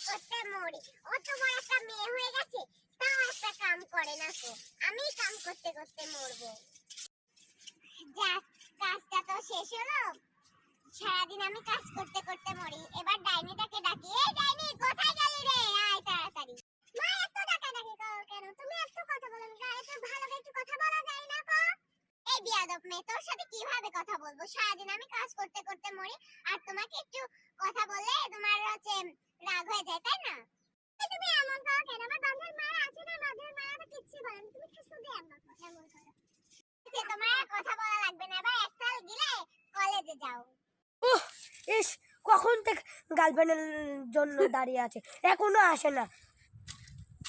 করতে মরি। অত বড় একটা মেয়ে হয়ে গেছে, তাও একটা কাম করে না তো। আমি কাম করতে করতে মরবো। যাক, কাজটা তো শেষ হলো। সারাদিন আমি কাজ করতে করতে মরি। এবার ডাইনিটাকে ডাকি, এই ডাইনি কোথায় গেলি রে? আয় তাড়াতাড়ি। মা এত ডাকাডাকি করো কেন? তুমি এত কথা বলো না, এত ভালো একটু কথা বলা যায় না কো? এই বিয়াদব মেয়ে, তোর সাথে কিভাবে কথা বলবো? সারাদিন আমি কাজ করতে করতে মরি, আর তোমাকে একটু কথা বললে তোমার হচ্ছে রাগ হয়ে যায়, তাই না? তুমি এমন করো কেন? আমার বান্ধবীর মা আছে না, বান্ধবীর মা তো কিচ্ছু বলে না, তুমি শুধু এমন করো। তোমার আর কথা বলা লাগবে না, এবার একটাল গিলে কলেজে যাও। ইস, কখন থেকে গার্লফ্রেন্ডের জন্য দাঁড়িয়ে আছে, এখনো আসে না।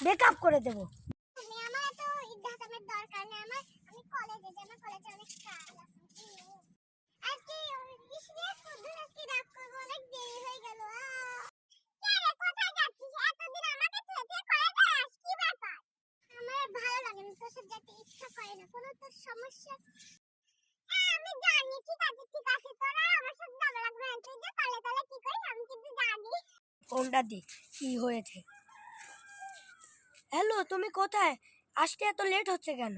ব্রেকআপ করে দেবো। তুমি আমার তো ইদ্দাকামের দরকার নেই, আমি কলেজে যাই, আমার কলেজে অনেক কাজ আছে। আজকে ইসরে কুদ্দুস আজকে রাগ করবো, অনেক দেরি হয়ে গেল। আরে কোথায় যাচ্ছিস? এতদিন আমাকে ছেড়ে কলেজে যাস, কি ব্যাপার? আমার ভালো লাগে না, তোর সাথে যেতে ইচ্ছা করে না। কোনো তোর সমস্যা? আমি জানি, ঠিক আছে, তোরা আমার সাথে যাওয়া লাগবে না। তুই যে তলে তলে কি করিস আমি কিন্তু জানি। ফোনটা দি, কি হয়েছে? হ্যালো, তুমি কোথায়? আসতে এত লেট হচ্ছে কেন?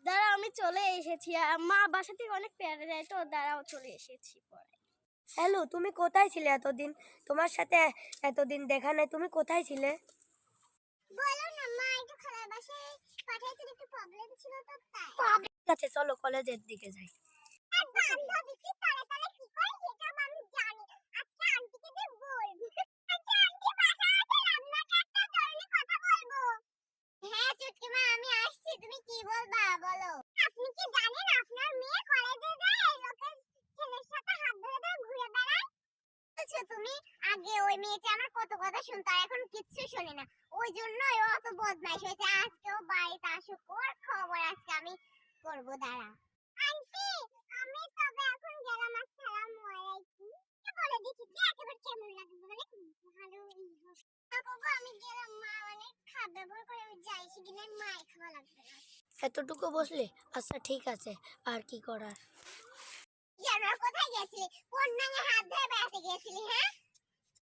দাঁড়া, আমি চলে এসেছি। মা বাসা থেকে অনেক পেয়ারা দেয় তো, দাঁড়াও চলে এসেছি পরে। হ্যালো, তুমি কোথায় ছিলে এতদিন? তোমার সাথে এতদিন দেখা নাই, তুমি কোথায় ছিলে? বলো না, মা একটু খালার বাসায় পাঠাইছিল, একটু প্রবলেম ছিল তো তাই। ঠিক আছে, চলো কলেজের দিকে যাই। আর বান্ধবী কি তলে তলে কি করে সেটা আমি জানি। আজকে আন্টিকে যে বলবো। আচ্ছা আন্টি বাসায় আছে, রান্নাটা একটা জরুরি কথা বলবো। হ্যাঁ চুটকি মা, আমি আসছি, তুমি কি বলবা বলো। আপনি কি জানেন আপনার মেয়ে কলেজে যায় লোকের ছেলের সাথে হাত ধরে ধরে ঘুরে বেড়ায়? বলছো তুমি? আগে ওই মেয়েটা আমার কত কথা শুনতো, আর এখন কিচ্ছু শোনে না। ওই জন্যই ও অত বদমাইশ হয়েছে। আজকেও বাড়িতে আসুক, ওর খবর আজকে আমি করব, দাঁড়া। আন্টি আমি তবে এখন গেলাম, আসসালামু আলাইকুম। কি বলে দিচ্ছি যে একেবারে কেমন লাগবে, মানে ভালো বাবা, আমি গেলাম, মা অনেক খাবে বলে করে আমি যাই, সেদিন মাই খাওয়া লাগবে না। এতটুকু বসলে? আচ্ছা ঠিক আছে, আর কি করার। জানো কোথায় গেছিলি? কোন নাঙে হাত ধরে বেড়াতে গেছিলি? হ্যাঁ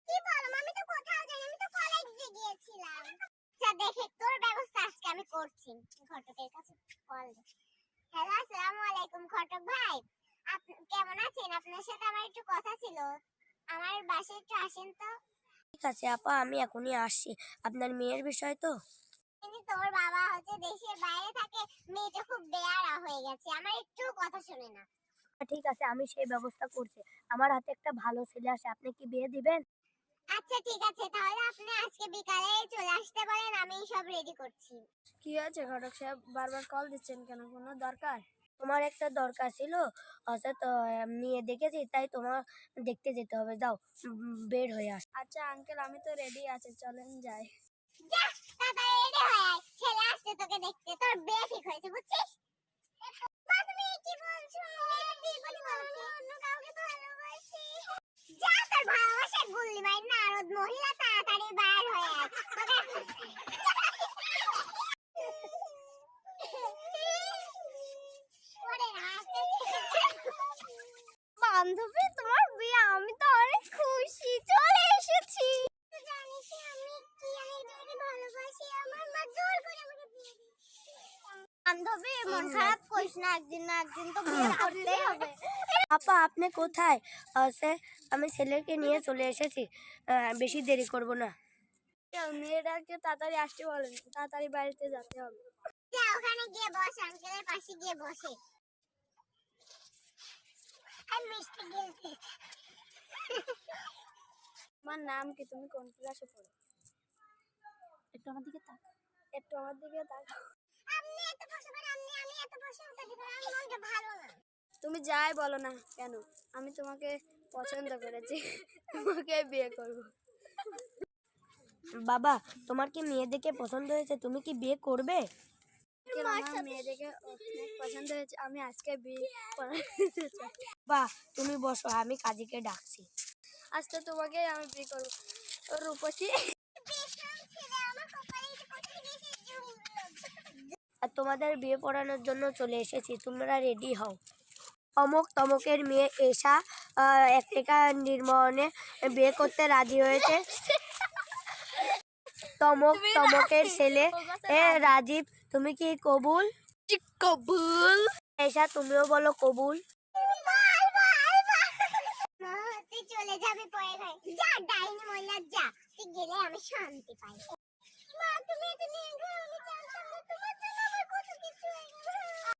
কি বলো, আমি তো কোথাও যাইনি, আমি তো কলেজে গিয়েছিলাম। আচ্ছা দেখে তোর ব্যবস্থা আজকে আমি করছি। ঘটকের কাছে কল দে। হ্যালো, আসসালামু আলাইকুম ঘটক ভাই, আপনি কেমন আছেন? আপনার সাথে আমার একটু কথা ছিল, আমার বাসায় একটু আসেন তো। ঠিক আছে আপা, আমি এখনই আসছি। আপনার মেয়ের বিষয় তো? কিন্তু তোর বাবা হচ্ছে দেশের বাইরে থাকে, মেয়েটা খুব বেয়ারা হয়ে গেছে, আমার একটু কথা শুনে না। ঠিক আছে, আমি সেই ব্যবস্থা করছি। আমার হাতে একটা ভালো ছেলে আছে, আপনি কি বিয়ে দিবেন? আচ্ছা ঠিক আছে, তাহলে আপনি আজকে বিকালে চলে আসতে পারেন, আমি সব রেডি করছি। কি আছে ঘটক সাহেব, বারবার কল দিচ্ছেন কেন? কোনো দরকার? তোমার একটা দরকার ছিল, আচ্ছা তো মেয়ে দেখেছি, তাই তোমার দেখতে যেতে হবে। যাও, বের হয়ে আস। আচ্ছা আঙ্কেল, আমি তো রেডি আছি, চলেন যাই। যা তাড়াতাড়ি রেডি হয়ে আয়, ছেলে আসছে তোকে দেখতে, তোর বিয়ে ঠিক হয়েছে বুঝছিস? মা তুমি কি বলছো? তুই বলি বলছো অন্য কাউকে ভালোবাসি? যা তোর ভালোবাসার গুল্লি মার নারদ মহিলা, তাড়াতাড়ি বাইর হয়ে আয় ওরে আসতে। বান্ধবী, তোমার বিয়ে, আমি তো অনেক খুশি, চলে এসেছি। জানি কি আমি তোকে ভালোবাসি, আমার মা জোর করে আমাকে বিয়ে দিয়েছে। বান্ধবী মন খারাপ করিস না, একদিন না একদিন তো বিয়ে করতেই হবে। আপা আপনি কোথায়? আছে, আমি ছেলেকে নিয়ে চলে এসেছি, বেশি দেরি করব না। মেয়েটাকে তাড়াতাড়ি আসতে বলেন, তাড়াতাড়ি বাড়িতে যেতে হবে। যা ওখানে গিয়ে বস, আঙ্কেলের পাশে গিয়ে বসে। আর মিষ্টি গিলতে। তোমার নাম কি? তুমি কোন ক্লাসে পড়ো? একটু আমার দিকে তাকাও, একটু আমার দিকে তাকাও। আপনি এত বসে পারেন, আমি এত বসে উঠতে দিব, আমার মনটা ভালো না। তুমি যাই বলো না কেন, আমি তোমাকে পছন্দ করেছি, তোমাকে বিয়ে করব। বাবা, তোমার কি মেয়ে দেখে পছন্দ হয়েছে? তুমি কি বিয়ে করবে? আমার মেয়ে দেখে অনেক পছন্দ হয়েছে, আমি আজকে বিয়ে করতে চাই। বাহ, তুমি বসো, আমি কাজীকে ডাকছি। আজকে তোমাকে আমি বিয়ে করবো, রূপসী। বিশ্রাম ছেড়ে আমার কপালে এটা কোথায় গেছে জুড়লো। আর তোমাদের বিয়ে পড়ানোর জন্য চলে এসেছি, তোমরা রেডি হও। অমক তমকের মেয়ে এসা একটা নির্মণে বিয়ে করতে রাজি হয়েছে। তমকের ছেলে রাজীব, তুমি কি কবুল? কবুল। এসা তুমিও বলো কবুল। মা তুই চলে যাবে পরে ঘরে যা ডাইনি মহিলা যা তুই গেলে আমি শান্তি পাই মা তুমি এটা নিয়ে ঘরে আমি জানতাম না তোমার জন্য আমার কত কিছু হয়ে গেল